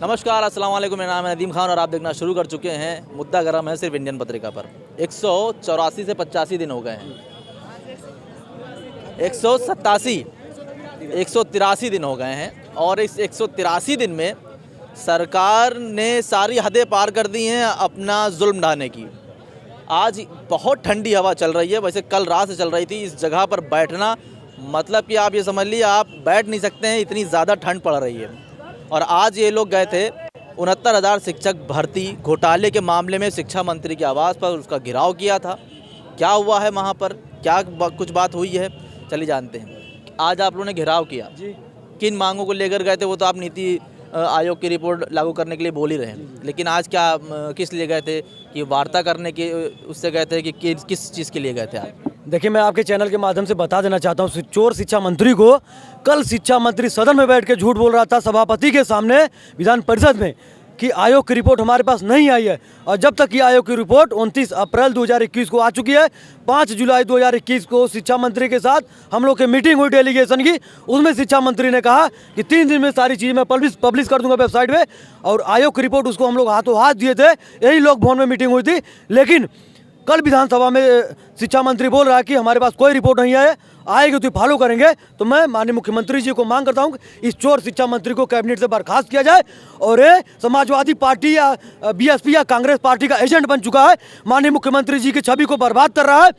नमस्कार, अस्सलाम वालेकुम। मेरा नाम है नदीम खान और आप देखना शुरू कर चुके हैं मुद्दा गरम है सिर्फ इंडियन पत्रिका पर। 184 से 85 दिन हो गए हैं, 183 दिन हो गए हैं और इस 183 दिन में सरकार ने सारी हदें पार कर दी हैं अपना जुल्म ढाने की। आज बहुत ठंडी हवा चल रही है, वैसे कल रात से चल रही थी। इस जगह पर बैठना मतलब कि आप ये समझ लीजिए आप बैठ नहीं सकते हैं, इतनी ज़्यादा ठंड पड़ रही है। और आज ये लोग गए थे 69,000 शिक्षक भर्ती घोटाले के मामले में शिक्षा मंत्री के आवास पर, उसका घेराव किया था। क्या हुआ है वहाँ पर, क्या कुछ बात हुई है, चलिए जानते हैं। आज आप लोगों ने घेराव किया जी, किन मांगों को लेकर गए थे? वो तो आप नीति आयोग की रिपोर्ट लागू करने के लिए बोल ही रहे हैं, लेकिन आज क्या किस लिए गए थे? कि वार्ता करने के उससे गए थे कि किस चीज़ के लिए गए थे आप? देखिए, मैं आपके चैनल के माध्यम से बता देना चाहता हूँ, चोर शिक्षा मंत्री को कल शिक्षा मंत्री सदन में बैठ के झूठ बोल रहा था सभापति के सामने विधान परिषद में कि आयोग की रिपोर्ट हमारे पास नहीं आई है। और जब तक ये आयोग की रिपोर्ट 29 अप्रैल 2021 को आ चुकी है, 5 जुलाई 2021 को शिक्षा मंत्री के साथ हम लोग की मीटिंग हुई डेलीगेशन की। उसमें शिक्षा मंत्री ने कहा कि 3 दिन में सारी चीज़ मैं पब्लिश कर दूंगा वेबसाइट पे, और आयोग की रिपोर्ट उसको हम लोग हाथों हाथ दिए थे। यही लोक भवन में मीटिंग हुई थी, लेकिन कल विधानसभा में शिक्षा मंत्री बोल रहा है कि हमारे पास कोई रिपोर्ट नहीं है, आएगी तो फॉलो करेंगे। तो मैं माननीय मुख्यमंत्री जी को मांग करता हूं कि इस चोर शिक्षा मंत्री को कैबिनेट से बर्खास्त किया जाए, और ये समाजवादी पार्टी या बीएसपी या कांग्रेस पार्टी का एजेंट बन चुका है, माननीय मुख्यमंत्री जी की छवि को बर्बाद कर रहा है।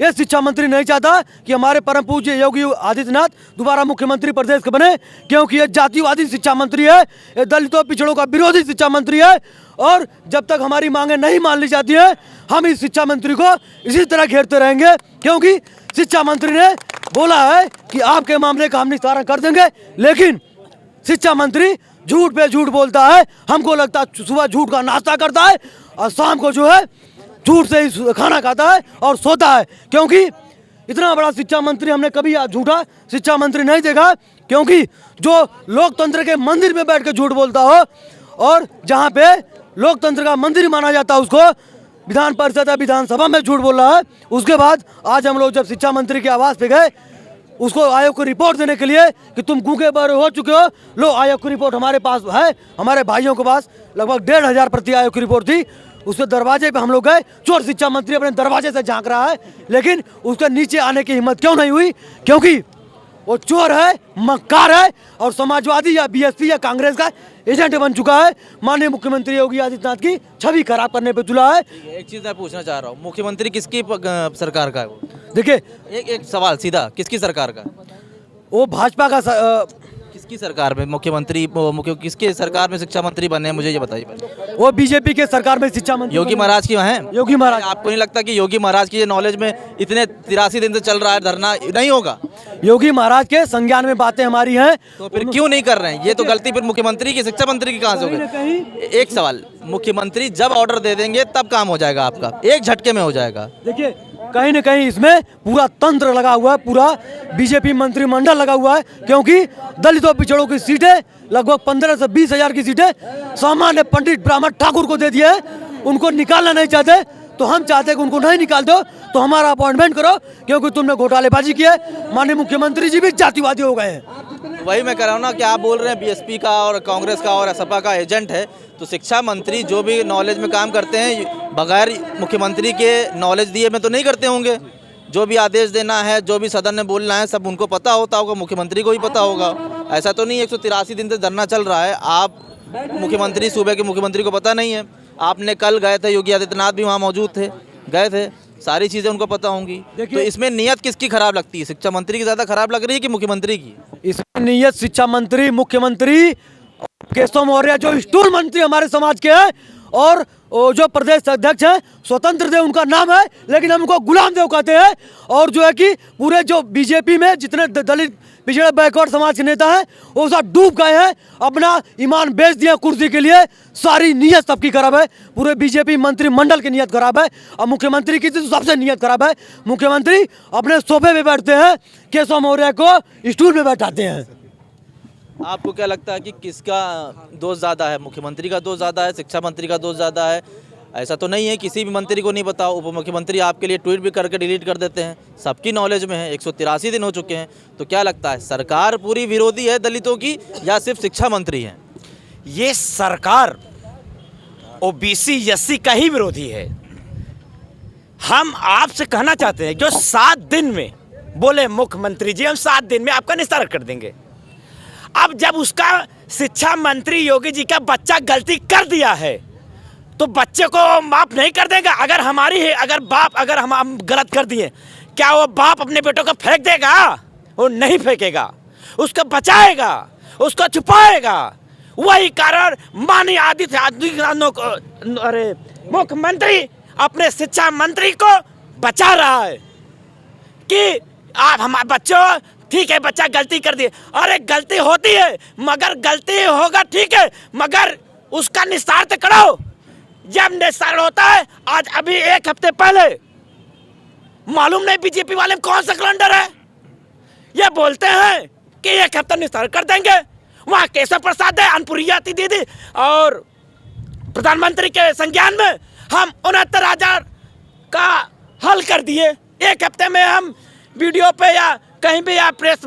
ये शिक्षा मंत्री नहीं चाहता कि हमारे परम पूज्य योगी आदित्यनाथ दोबारा मुख्यमंत्री प्रदेश के बने, क्योंकि ये जातिवादी शिक्षा मंत्री है, ये दलितों पिछड़ों का विरोधी शिक्षा मंत्री है। और जब तक हमारी मांगे नहीं मान ली जाती हैं, हम इस शिक्षा मंत्री को इसी तरह घेरते रहेंगे, क्योंकि शिक्षा मंत्री ने बोला है कि आपके मामले का हम निस्तारण कर देंगे। लेकिन शिक्षा मंत्री झूठ पे झूठ बोलता है। हमको लगता है सुबह झूठ का नाश्ता करता है और शाम को जो है झूठ से ही खाना खाता है और सोता है, क्योंकि इतना बड़ा शिक्षा मंत्री हमने कभी झूठा शिक्षा मंत्री नहीं देखा। क्योंकि जो लोकतंत्र के मंदिर में बैठ के झूठ बोलता हो, और जहाँ पे लोकतंत्र का मंदिर माना जाता है, उसको विधान परिषद या विधानसभा में झूठ बोल रहा है। उसके बाद आज हम लोग जब शिक्षा मंत्री के आवास पे गए उसको आयोग को रिपोर्ट देने के लिए कि तुम गूंगे बहरे हो चुके हो, लो आयोग की रिपोर्ट हमारे पास है। हमारे भाइयों के पास लगभग 1,500 प्रति आयोग की रिपोर्ट थी। उसके दरवाजे पे हम लोग गए, चोर शिक्षा मंत्री अपने दरवाजे से झांक रहा है, लेकिन उसके नीचे आने की हिम्मत क्यों नहीं हुई? क्योंकि वो चोर है, मक्कार है और समाजवादी या बीएसपी या कांग्रेस का एजेंट बन चुका है। माननीय मुख्यमंत्री योगी आदित्यनाथ की छवि खराब करने पे तुला है। एक चीज़ मैं पूछना चाह रहा हूँ, मुख्यमंत्री किसकी सरकार का है वो? देखिए, एक सवाल सीधा, किसकी सरकार का? वो भाजपा का किसकी सरकार में मुख्यमंत्री किसके सरकार में शिक्षा मंत्री बने हैं, मुझे ये बताइए पहले। वो बीजेपी के सरकार में शिक्षा मंत्री योगी महाराज की हैं? योगी महाराज। आपको नहीं लगता कि योगी महाराज की ये नॉलेज में इतने 83 दिन से चल रहा है धरना, नहीं होगा? योगी महाराज के संज्ञान में बातें हमारी हैं, तो फिर क्यों नहीं कर रहे हैं? ये तो गलती फिर मुख्यमंत्री की, शिक्षा मंत्री की कहाँ से हो गई? एक सवाल, मुख्यमंत्री जब ऑर्डर दे देंगे तब काम हो जाएगा आपका, एक झटके में हो जाएगा। देखिए, कहीं न कहीं इसमें पूरा तंत्र लगा हुआ है, पूरा बीजेपी मंत्रिमंडल लगा हुआ है। क्योंकि दलितों पिछड़ों की सीटें लगभग 15 से 20 हजार की सीटें सामान्य पंडित ब्राह्मण ठाकुर को दे दिए हैं। उनको निकालना नहीं चाहते, तो हम चाहते हैं कि उनको नहीं निकाल दो, तो हमारा अपॉइंटमेंट करो, क्योंकि तुमने घोटालेबाजी की है। माननीय मुख्यमंत्री जी भी जातिवादी हो गए हैं। वही मैं कह रहा हूँ ना कि आप बोल रहे हैं बीएसपी का और कांग्रेस का और सपा का एजेंट है, तो शिक्षा मंत्री जो भी नॉलेज में काम करते हैं बगैर मुख्यमंत्री के नॉलेज दिए में तो नहीं करते होंगे। जो भी आदेश देना है, जो भी सदन में बोलना है, सब उनको पता होता होगा, मुख्यमंत्री को भी पता होगा। ऐसा तो नहीं 183 दिन से धरना चल रहा है, आप मुख्यमंत्री सूबे के मुख्यमंत्री को पता नहीं है? आपने कल गए थे, योगी आदित्यनाथ भी वहाँ मौजूद थे, गए थे, सारी चीज़ें उनको पता होंगी। तो इसमें नीयत किसकी खराब लगती है? शिक्षा मंत्री की ज़्यादा खराब लग रही है कि मुख्यमंत्री की? इसमें नीयत शिक्षा मंत्री, मुख्यमंत्री केशव मौर्य जो स्टूल मंत्री हमारे समाज के हैं, और जो प्रदेश अध्यक्ष हैं स्वतंत्र देव उनका नाम है, लेकिन हम उनको गुलाम देव कहते हैं। और जो है कि पूरे जो बीजेपी में जितने दलित पिछड़े बैकवर्ड समाज के नेता हैं वो सब डूब गए हैं, अपना ईमान बेच दिया कुर्सी के लिए। सारी नीयत सबकी खराब है, पूरे बीजेपी मंत्रिमंडल की नीयत खराब है, और मुख्यमंत्री की तो सबसे नीयत खराब है। मुख्यमंत्री अपने सोफे पे बैठते हैं, केशव मौर्य को स्टूल में बैठाते हैं। आपको क्या लगता है कि किसका दोष ज़्यादा है? मुख्यमंत्री का दोष ज़्यादा है, शिक्षा मंत्री का दोष ज़्यादा है? ऐसा तो नहीं है किसी भी मंत्री को नहीं पता। उप मुख्यमंत्री आपके लिए ट्वीट भी करके डिलीट कर देते हैं, सबकी नॉलेज में है। 183 दिन हो चुके हैं, तो क्या लगता है सरकार पूरी विरोधी है दलितों की या सिर्फ शिक्षा मंत्री हैं? ये सरकार ओबीसी एससी का ही विरोधी है। हम आपसे कहना चाहते हैं जो 7 दिन में बोले मुख्यमंत्री जी हम 7 दिन में आपका निस्तारण कर देंगे, अब जब उसका शिक्षा मंत्री योगी जी का बच्चा गलती कर दिया है तो बच्चे को माफ नहीं कर देगा? अगर हम गलत कर दिए, क्या वो बाप अपने बेटों को फेंक देगा? वो नहीं फेंकेगा, उसको बचाएगा, उसको छुपाएगा। वही कारण माननीय मुख्यमंत्री अपने शिक्षा मंत्री को बचा रहा है कि आप हमारे बच्चों, ठीक है बच्चा गलती कर दिए, अरे गलती होती है मगर गलती होगा ठीक है, मगर उसका निस्तारण तो करो। जब निस्तारण होता है, आज अभी 1 हफ्ते पहले मालूम नहीं बीजेपी वाले में कौन सा कैलेंडर है, ये बोलते हैं कि 1 हफ्ता निस्तारण कर देंगे। वहाँ केशव प्रसाद है, अनपुरिया दीदी और प्रधानमंत्री के संज्ञान में हम 69,000 का हल कर दिए। 1 हफ्ते में हम वीडियो पे या कहीं भी या प्रेस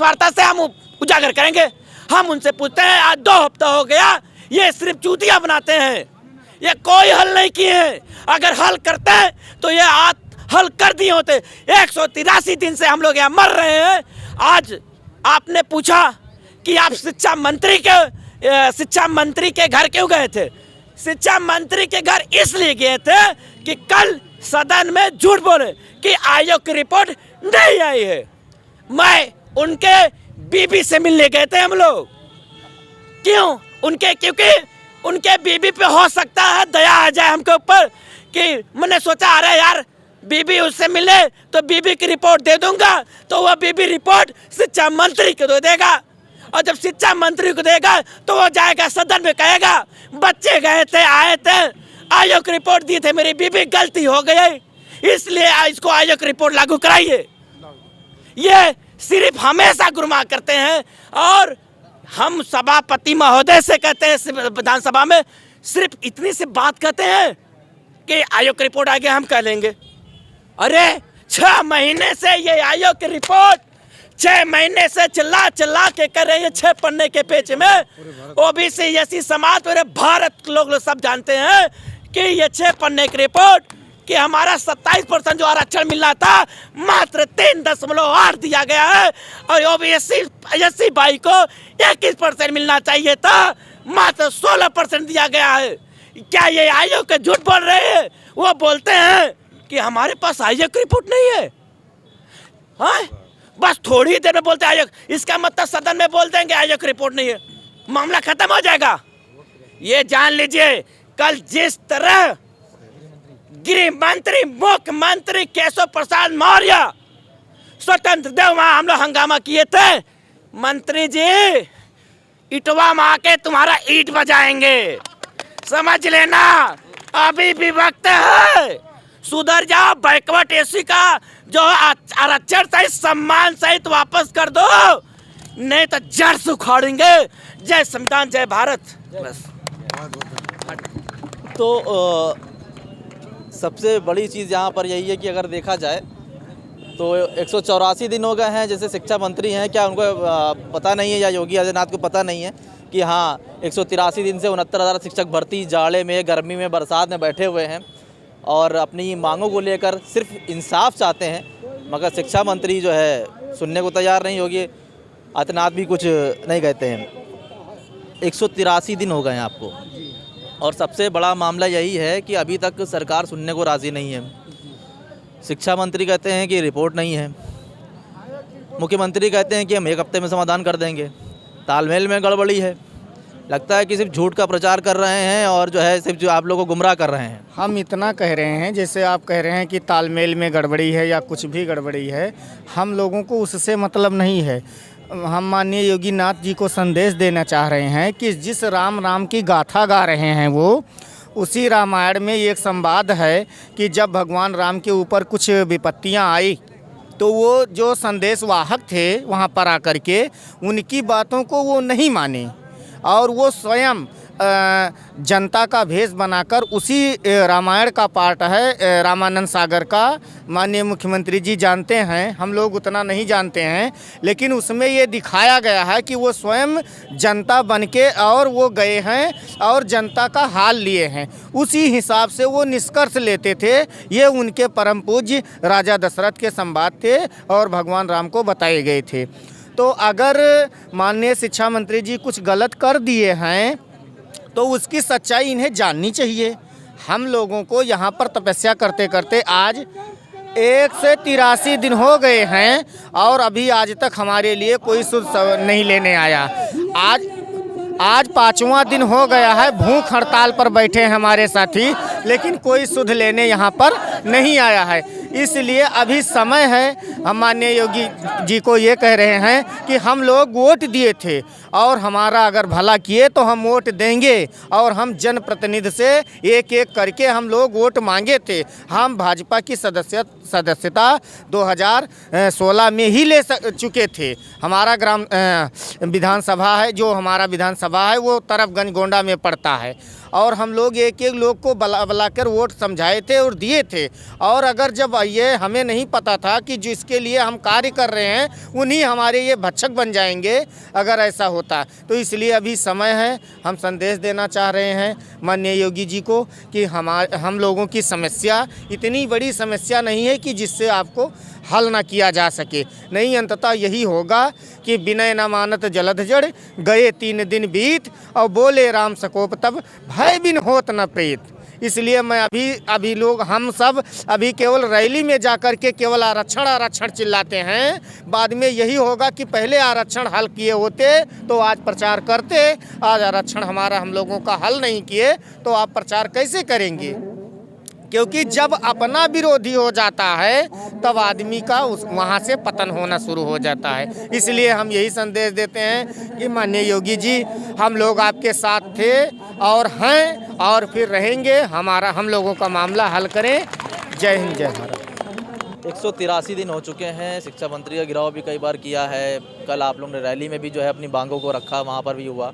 वार्ता से हम उजागर करेंगे। हम उनसे पूछते हैं आज 2 हफ्ता हो गया, ये सिर्फ चूतिया बनाते हैं, ये कोई हल नहीं किए हैं। अगर हल करते हैं तो ये आज हल कर दिए होते। 183 दिन से हम लोग यहाँ मर रहे हैं। आज आपने पूछा कि आप शिक्षा मंत्री के घर क्यों गए थे? शिक्षा मंत्री के घर इसलिए गए थे कि कल सदन में झूठ बोले कि आयोग की रिपोर्ट नहीं आई है। मैं उनके बीबी से मिलने गए थे हम लोग। क्यों? क्योंकि उनके बीबी पे हो सकता है दया आ जाए हमके ऊपर, कि मैंने सोचा अरे यार बीबी उससे मिले तो बीबी की रिपोर्ट दे दूंगा, तो वह बीबी रिपोर्ट शिक्षा मंत्री को दे देगा, और जब शिक्षा मंत्री को देगा तो वो जाएगा सदन में कहेगा बच्चे गए थे, आए थे, आयोग रिपोर्ट दी थे, मेरी बीबी गलती हो गई, इसलिए इसको आयोग रिपोर्ट लागू कराइए। ये सिर्फ हमेशा गुरमा करते हैं। और हम सभापति महोदय से कहते हैं विधानसभा में, सिर्फ इतनी सी बात कहते हैं कि आयोग की रिपोर्ट आगे हम कह लेंगे। अरे 6 महीने से ये आयोग की रिपोर्ट 6 महीने से चिल्ला के कर रहे हैं 6 पन्ने के पेज में। ओबीसी एससी समाज पूरे भारत लोग सब जानते हैं कि ये 6 पन्ने की रिपोर्ट कि हमारा 27% जो आरक्षण मिलना था मात्र 3.8 दिया गया है, और ओबीसी एससी भाई को 21% मिलना चाहिए था, मात्र 16% दिया गया है। क्या ये आयोग के झूठ बोल रहे हैं? वो बोलते हैं कि हमारे पास आयोग की रिपोर्ट नहीं है। हाँ, बस थोड़ी देर में बोलते हैं आयोग, इसका मतलब सदन में बोल देंगे आयोग की रिपोर्ट नहीं है, मामला खत्म हो जाएगा। ये जान लीजिए कल जिस तरह गृह मंत्री मुख्यमंत्री केशव प्रसाद मौर्य स्वतंत्र देव वहां हम लोग हंगामा किए थे, मंत्री जी इटवा में आके तुम्हारा ईट बजाएंगे, समझ लेना अभी भी वक्त है, सुधर जाओ। बैकवर्ड एससी का जो आरक्षण सहित सम्मान सहित वापस कर दो, नहीं तो जड़ से उखाड़ेंगे। जय संविधान, जय भारत। बस। तो सबसे बड़ी चीज़ यहाँ पर यही है कि अगर देखा जाए तो 184 दिन हो गए हैं जैसे शिक्षा मंत्री हैं, क्या उनको पता नहीं है या योगी आदित्यनाथ को पता नहीं है कि हाँ 183 दिन से 69,000 शिक्षक भर्ती जाड़े में, गर्मी में, बरसात में बैठे हुए हैं और अपनी मांगों को लेकर सिर्फ इंसाफ चाहते हैं, मगर शिक्षा मंत्री जो है सुनने को तैयार नहीं। योगी आदित्यनाथ भी कुछ नहीं कहते हैं। 183 दिन हो गए हैं आपको, और सबसे बड़ा मामला यही है कि अभी तक सरकार सुनने को राज़ी नहीं है। शिक्षा मंत्री कहते हैं कि रिपोर्ट नहीं है, मुख्यमंत्री कहते हैं कि हम 1 हफ्ते में समाधान कर देंगे। तालमेल में गड़बड़ी है, लगता है कि सिर्फ झूठ का प्रचार कर रहे हैं और जो है सिर्फ जो आप लोगों को गुमराह कर रहे हैं। हम इतना कह रहे हैं, जैसे आप कह रहे हैं कि तालमेल में गड़बड़ी है या कुछ भी गड़बड़ी है, हम लोगों को उससे मतलब नहीं है। हम माननीय योगी नाथ जी को संदेश देना चाह रहे हैं कि जिस राम की गाथा गा रहे हैं वो, उसी रामायण में एक संवाद है कि जब भगवान राम के ऊपर कुछ विपत्तियां आई तो वो जो संदेश वाहक थे वहाँ पर आकर के उनकी बातों को वो नहीं माने, और वो स्वयं जनता का भेष बनाकर उसी रामायण का पार्ट है रामानंद सागर का। माननीय मुख्यमंत्री जी जानते हैं, हम लोग उतना नहीं जानते हैं, लेकिन उसमें ये दिखाया गया है कि वो स्वयं जनता बनके और वो गए हैं और जनता का हाल लिए हैं। उसी हिसाब से वो निष्कर्ष लेते थे। ये उनके परम पूज्य राजा दशरथ के संवाद थे और भगवान राम को बताए गए थे। तो अगर माननीय शिक्षा मंत्री जी कुछ गलत कर दिए हैं तो उसकी सच्चाई इन्हें जाननी चाहिए। हम लोगों को यहाँ पर तपस्या करते करते आज 183 दिन हो गए हैं और अभी आज तक हमारे लिए कोई सुध नहीं लेने आया। आज 5वां दिन हो गया है, भूख हड़ताल पर बैठे हैं हमारे साथी, लेकिन कोई सुध लेने यहाँ पर नहीं आया है। इसलिए अभी समय है। हम माननीय योगी जी को ये कह रहे हैं कि हम लोग वोट दिए थे और हमारा अगर भला किए तो हम वोट देंगे और हम जनप्रतिनिधि से एक एक करके हम लोग वोट मांगे थे। हम भाजपा की सदस्यता 2016 में ही ले चुके थे। हमारा ग्राम विधानसभा है, जो हमारा विधानसभा है वो तरफगंज गोंडा में पड़ता है और हम लोग एक एक लोग को बुलाकर वोट समझाए थे और दिए थे। और अगर जब ये हमें नहीं पता था कि जिसके लिए हम कार्य कर रहे हैं उन्हीं हमारे ये भक्षक बन जाएंगे अगर ऐसा होता, तो इसलिए अभी समय है। हम संदेश देना चाह रहे हैं माननीय योगी जी को कि हम लोगों की समस्या इतनी बड़ी समस्या नहीं है कि जिससे आपको हल ना किया जा सके। नहीं, अंततः यही होगा कि विनय न मानत जलद जड़, गए 3 दिन बीत और बोले राम सकोप तब, भय बिन होत न प्रेत। इसलिए मैं अभी लोग हम सब अभी केवल रैली में जाकर के केवल आरक्षण चिल्लाते हैं। बाद में यही होगा कि पहले आरक्षण हल किए होते तो आज प्रचार करते। आज आरक्षण हम लोगों का हल नहीं किए तो आप प्रचार कैसे करेंगे? क्योंकि जब अपना विरोधी हो जाता है तब आदमी का वहाँ से पतन होना शुरू हो जाता है। इसलिए हम यही संदेश देते हैं कि माननीय योगी जी, हम लोग आपके साथ थे और हैं और फिर रहेंगे। हम लोगों का मामला हल करें। जय हिंद, जय भारत। 183 दिन हो चुके हैं। शिक्षा मंत्री का गिराव भी कई बार किया है। कल आप लोग ने रैली में भी जो है अपनी मांगों को रखा, वहाँ पर भी हुआ,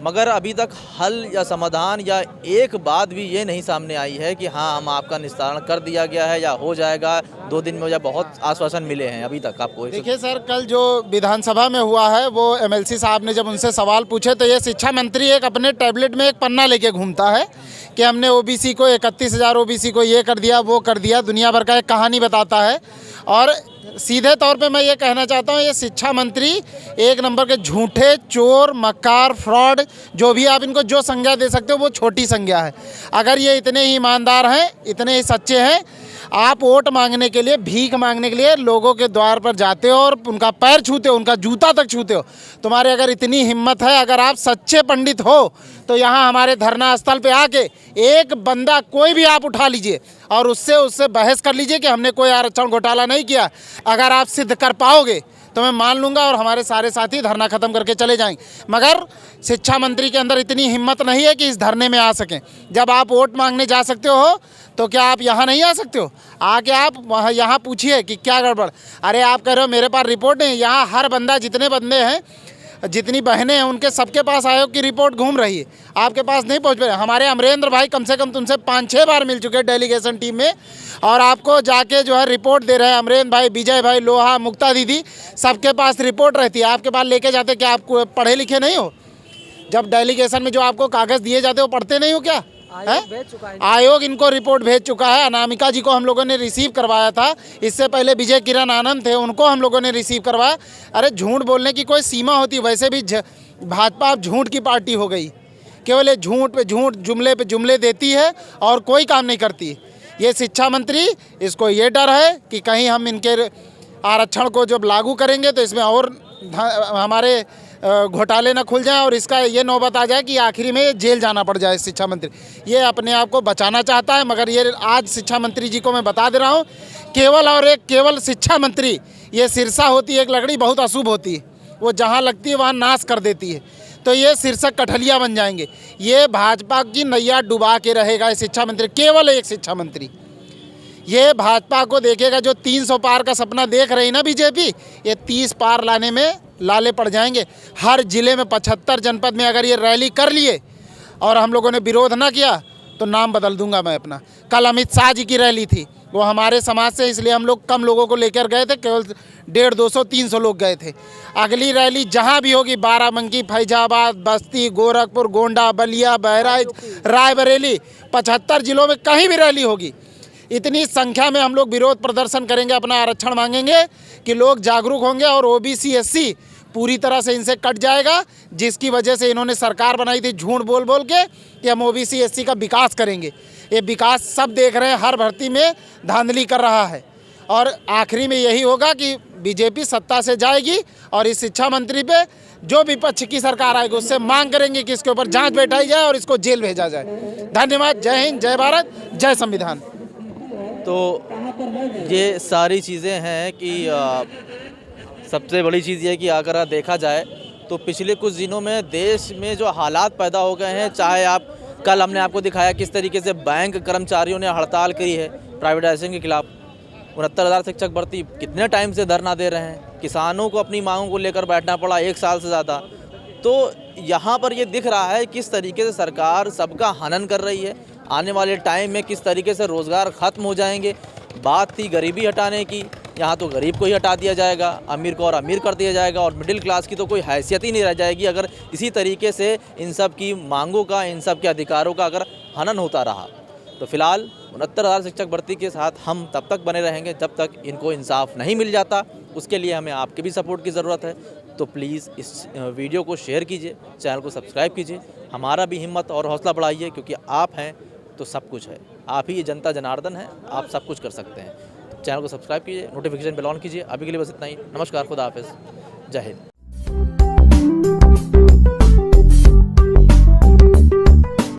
मगर अभी तक हल या समाधान या एक बात भी ये नहीं सामने आई है कि हाँ हम आपका निस्तारण कर दिया गया है या हो जाएगा 2 दिन में, या बहुत आश्वासन मिले हैं अभी तक आपको? देखिए सर, कल जो विधानसभा में हुआ है वो एमएलसी साहब ने जब उनसे सवाल पूछे तो ये शिक्षा मंत्री एक अपने टैबलेट में एक पन्ना लेके घूमता है कि हमने ओबीसी को 31,000 ओबीसी को ये कर दिया वो कर दिया, दुनिया भर का एक कहानी बताता है। और सीधे तौर पे मैं ये कहना चाहता हूँ, ये शिक्षा मंत्री एक नंबर के झूठे, चोर, मक्कार, फ्रॉड, जो भी आप इनको जो संज्ञा दे सकते हो वो छोटी संज्ञा है। अगर ये इतने ही ईमानदार हैं, इतने ही सच्चे हैं, आप वोट मांगने के लिए, भीख मांगने के लिए लोगों के द्वार पर जाते हो और उनका पैर छूते हो, उनका जूता तक छूते हो, तुम्हारे अगर इतनी हिम्मत है, अगर आप सच्चे पंडित हो तो यहाँ हमारे धरना स्थल पे आके एक बंदा कोई भी आप उठा लीजिए और उससे बहस कर लीजिए कि हमने कोई आरक्षण घोटाला नहीं किया। अगर आप सिद्ध कर पाओगे तो मैं मान लूँगा और हमारे सारे साथी धरना ख़त्म करके चले जाएंगे। मगर शिक्षा मंत्री के अंदर इतनी हिम्मत नहीं है कि इस धरने में आ सकें। जब आप वोट मांगने जा सकते हो तो क्या आप यहाँ नहीं आ सकते हो? आके आप यहाँ पूछिए कि क्या गड़बड़। अरे आप कह रहे हो मेरे पास रिपोर्ट नहीं, यहाँ हर बंदा, जितने बंदे हैं, जितनी बहनें हैं, उनके सबके पास आयोग की रिपोर्ट घूम रही है, आपके पास नहीं पहुँच पाए। हमारे अमरेंद्र भाई कम से कम तुमसे 5-6 बार मिल चुके हैं डेलीगेशन टीम में और आपको जाके जो है रिपोर्ट दे रहे हैं। अमरेंद्र भाई, विजय भाई, लोहा, मुक्ता दीदी, सबके पास रिपोर्ट रहती है, आपके पास लेके जाते। क्या आप पढ़े लिखे नहीं हो? जब डेलीगेशन में जो आपको कागज़ दिए जाते हो पढ़ते नहीं हो क्या? आयोग इनको रिपोर्ट भेज चुका है। अनामिका जी को हम लोगों ने रिसीव करवाया था, इससे पहले विजय किरण आनंद थे, उनको हम लोगों ने रिसीव करवाया। अरे झूठ बोलने की कोई सीमा होती है? वैसे भी भाजपा अब झूठ की पार्टी हो गई, केवल ये झूठ पे झूठ, जुमले पे जुमले देती है और कोई काम नहीं करती। ये शिक्षा मंत्री, इसको ये डर है कि कहीं हम इनके आरक्षण को जब लागू करेंगे तो इसमें और हमारे घोटाले ना खुल जाएं और इसका ये नौबत आ जाए कि आखिरी में जेल जाना पड़ जाए शिक्षा मंत्री। ये अपने आप को बचाना चाहता है, मगर ये आज शिक्षा मंत्री जी को मैं बता दे रहा हूँ, केवल शिक्षा मंत्री, ये सिरसा होती है एक लकड़ी, बहुत अशुभ होती है, वो जहाँ लगती है वहाँ नाश कर देती है। तो ये शीर्षक कठलिया बन जाएंगे। ये भाजपा की नैया डुबा के रहेगा ये शिक्षा मंत्री, केवल एक शिक्षा मंत्री। ये भाजपा को देखेगा, जो 300 पार का सपना देख रही ना बीजेपी, ये 30 पार लाने में लाले पड़ जाएंगे। हर जिले में 75 जनपद में अगर ये रैली कर लिए और हम लोगों ने विरोध ना किया तो नाम बदल दूंगा मैं अपना। कल अमित शाह जी की रैली थी, वो हमारे समाज से, इसलिए हम लोग कम लोगों को लेकर गए थे, केवल 150, 200, 300 लोग गए थे। अगली रैली जहां भी होगी, बाराबंकी, फैजाबाद, बस्ती, गोरखपुर, गोंडा, बलिया, बहराइच, रायबरेली, 75 जिलों में कहीं भी रैली होगी, इतनी संख्या में हम लोग विरोध प्रदर्शन करेंगे, अपना आरक्षण मांगेंगे कि लोग जागरूक होंगे और ओबीसी एससी पूरी तरह से इनसे कट जाएगा, जिसकी वजह से इन्होंने सरकार बनाई थी झूठ बोल बोल के कि हम ओबीसी एससी का विकास करेंगे। ये विकास सब देख रहे हैं, हर भर्ती में धांधली कर रहा है और आखिरी में यही होगा कि बीजेपी सत्ता से जाएगी और इस शिक्षा मंत्री पे जो विपक्ष की सरकार आएगी उससे मांग करेंगे कि इसके ऊपर जांच बैठाई जाए और इसको जेल भेजा जाए। धन्यवाद। जय हिंद, जय भारत, जय संविधान। तो ये सारी चीज़ें हैं कि सबसे बड़ी चीज़ ये है कि अगर देखा जाए तो पिछले कुछ दिनों में देश में जो हालात पैदा हो गए हैं, चाहे आप कल हमने आपको दिखाया किस तरीके से बैंक कर्मचारियों ने हड़ताल करी है प्राइवेटाइजेशन के खिलाफ, 69,000 शिक्षक भर्ती कितने टाइम से धरना दे रहे हैं, किसानों को अपनी मांगों को लेकर बैठना पड़ा 1 साल से ज़्यादा। तो यहाँ पर ये दिख रहा है किस तरीके से सरकार सबका हनन कर रही है, आने वाले टाइम में किस तरीके से रोज़गार ख़त्म हो जाएंगे। बात थी गरीबी हटाने की, यहाँ तो गरीब को ही हटा दिया जाएगा, अमीर को और अमीर कर दिया जाएगा और मिडिल क्लास की तो कोई हैसियत ही नहीं रह जाएगी अगर इसी तरीके से इन सब की मांगों का, इन सब के अधिकारों का अगर हनन होता रहा। तो फिलहाल 69,000 शिक्षक भर्ती के साथ हम तब तक बने रहेंगे जब तक इनको इंसाफ नहीं मिल जाता। उसके लिए हमें आपके भी सपोर्ट की ज़रूरत है। तो प्लीज़ इस वीडियो को शेयर कीजिए, चैनल को सब्सक्राइब कीजिए, हमारा भी हिम्मत और हौसला बढ़ाइए, क्योंकि आप हैं तो सब कुछ है। आप ही ये जनता जनार्दन है, आप सब कुछ कर सकते हैं। तो चैनल को सब्सक्राइब कीजिए, नोटिफिकेशन बेल ऑन कीजिए। अभी के लिए बस इतना ही। नमस्कार, खुदा हाफिज़, जय हिंद।